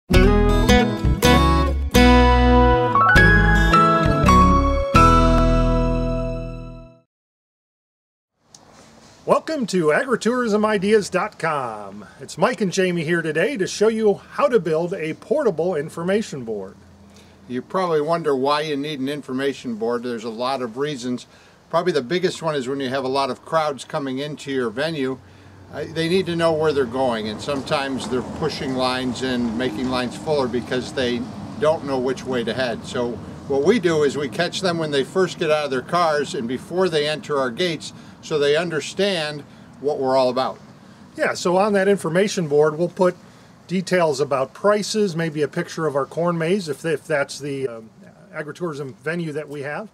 Welcome to Agritourismideas.com. It's Mike and Jamie here today to show you how to build a portable information board. You probably wonder why you need an information board. There's a lot of reasons. Probably the biggest one is when you have a lot of crowds coming into your venue. They need to know where they're going, and sometimes they're pushing lines and making lines fuller because they don't know which way to head. So what we do is we catch them when they first get out of their cars and before they enter our gates, so they understand what we're all about. Yeah, so on that information board we'll put details about prices, maybe a picture of our corn maze if that's the agritourism venue that we have.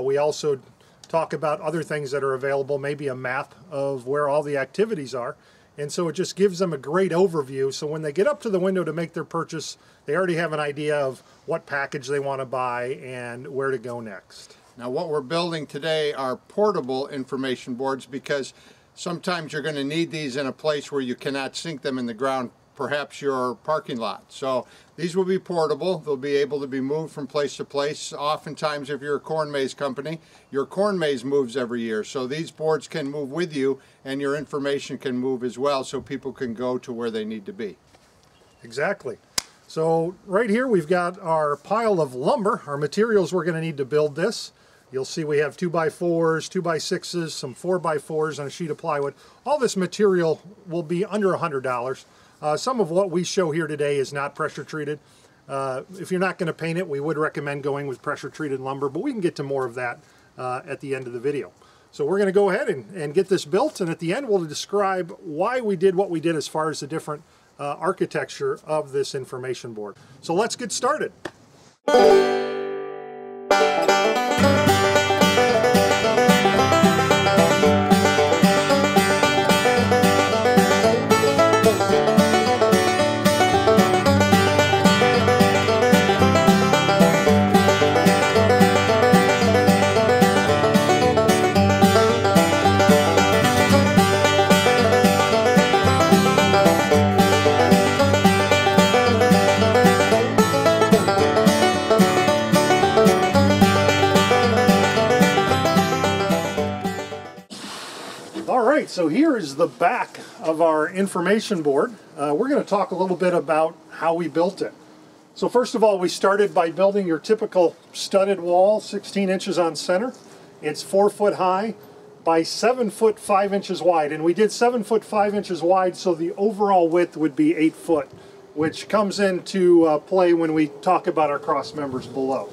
We also talk about other things that are available, maybe a map of where all the activities are. And so it just gives them a great overview, so when they get up to the window to make their purchase, they already have an idea of what package they want to buy and where to go next. Now what we're building today are portable information boards because sometimes you're going to need these in a place where you cannot sink them in the ground, perhaps your parking lot. So these will be portable. They'll be able to be moved from place to place. Oftentimes if you're a corn maze company, your corn maze moves every year. So these boards can move with you and your information can move as well, so people can go to where they need to be. Exactly. So right here we've got our pile of lumber, our materials we're going to need to build this. You'll see we have 2x4s, 2x6s, some 4x4s, and a sheet of plywood. All this material will be under $100. Some of what we show here today is not pressure treated. If you're not going to paint it, we would recommend going with pressure treated lumber, but we can get to more of that at the end of the video. So we're going to go ahead and get this built, and at the end we'll describe why we did what we did as far as the different architecture of this information board. So let's get started. So here is the back of our information board. We're going to talk a little bit about how we built it. So first of all, we started by building your typical studded wall, 16 inches on center. It's 4 foot high by 7 foot 5 inches wide, and we did 7 foot 5 inches wide so the overall width would be 8 foot, which comes into play when we talk about our cross members below.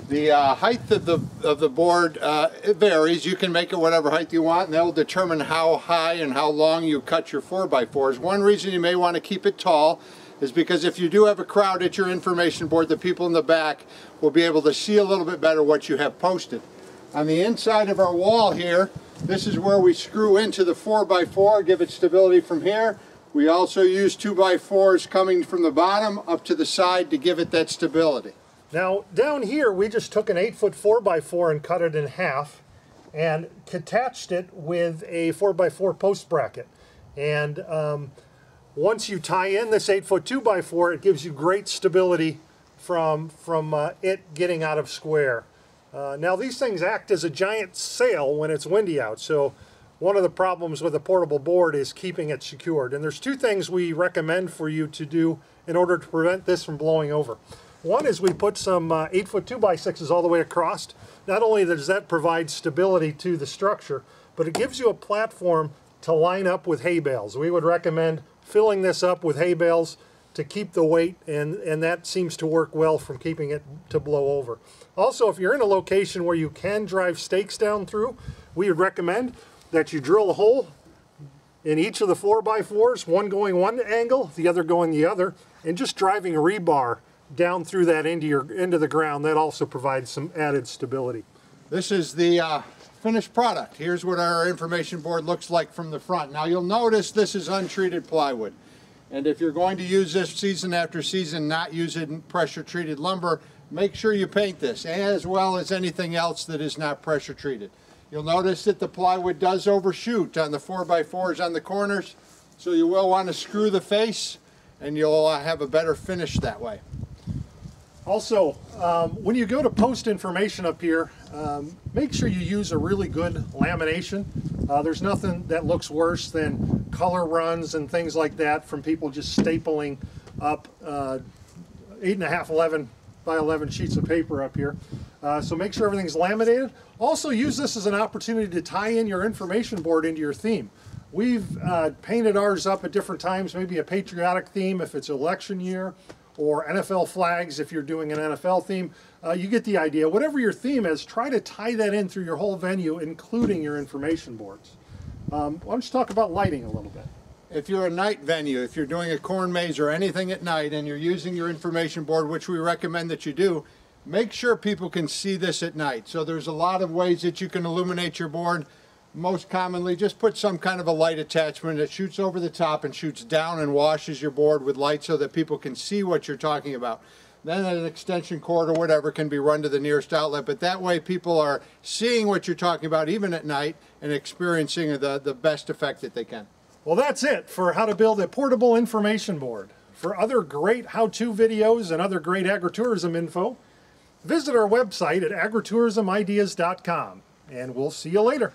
The height of the board, it varies. You can make it whatever height you want, and that will determine how high and how long you cut your 4x4s. One reason you may want to keep it tall is because if you do have a crowd at your information board, the people in the back will be able to see a little bit better what you have posted. On the inside of our wall here, this is where we screw into the 4x4, give it stability from here. We also use 2x4s coming from the bottom up to the side to give it that stability. Now down here we just took an 8 foot 4x4 and cut it in half and attached it with a 4x4 post bracket. And once you tie in this 8 foot 2x4, it gives you great stability from it getting out of square. Now these things act as a giant sail when it's windy out, so one of the problems with a portable board is keeping it secured. And there's two things we recommend for you to do in order to prevent this from blowing over. One is we put some 8 foot 2x6s all the way across. Not only does that provide stability to the structure, but it gives you a platform to line up with hay bales. We would recommend filling this up with hay bales to keep the weight, and that seems to work well from keeping it to blow over. Also, if you're in a location where you can drive stakes down through, we would recommend that you drill a hole in each of the 4x4s, one going one angle, the other going the other, and just driving a rebar down through that into the ground. That also provides some added stability. This is the finished product. Here's what our information board looks like from the front. Now you'll notice this is untreated plywood, and if you're going to use this season after season, not using pressure treated lumber, make sure you paint this, as well as anything else that is not pressure treated. You'll notice that the plywood does overshoot on the 4x4s on the corners, so you will want to screw the face and you'll have a better finish that way. Also, when you go to post information up here, make sure you use a really good lamination. There's nothing that looks worse than color runs and things like that from people just stapling up 8.5, 11 by 11 sheets of paper up here. So make sure everything's laminated. Also use this as an opportunity to tie in your information board into your theme. We've painted ours up at different times, maybe a patriotic theme if it's election year, or NFL flags if you're doing an NFL theme. You get the idea. Whatever your theme is, try to tie that in through your whole venue, including your information boards. Why don't you talk about lighting a little bit? If you're a night venue, if you're doing a corn maze or anything at night and you're using your information board, which we recommend that you do, make sure people can see this at night. So there's a lot of ways that you can illuminate your board. Most commonly, just put some kind of a light attachment that shoots over the top and shoots down and washes your board with light so that people can see what you're talking about. Then an extension cord or whatever can be run to the nearest outlet, but that way people are seeing what you're talking about even at night and experiencing the best effect that they can. Well, that's it for how to build a portable information board. For other great how-to videos and other great agritourism info, visit our website at agritourismideas.com, and we'll see you later.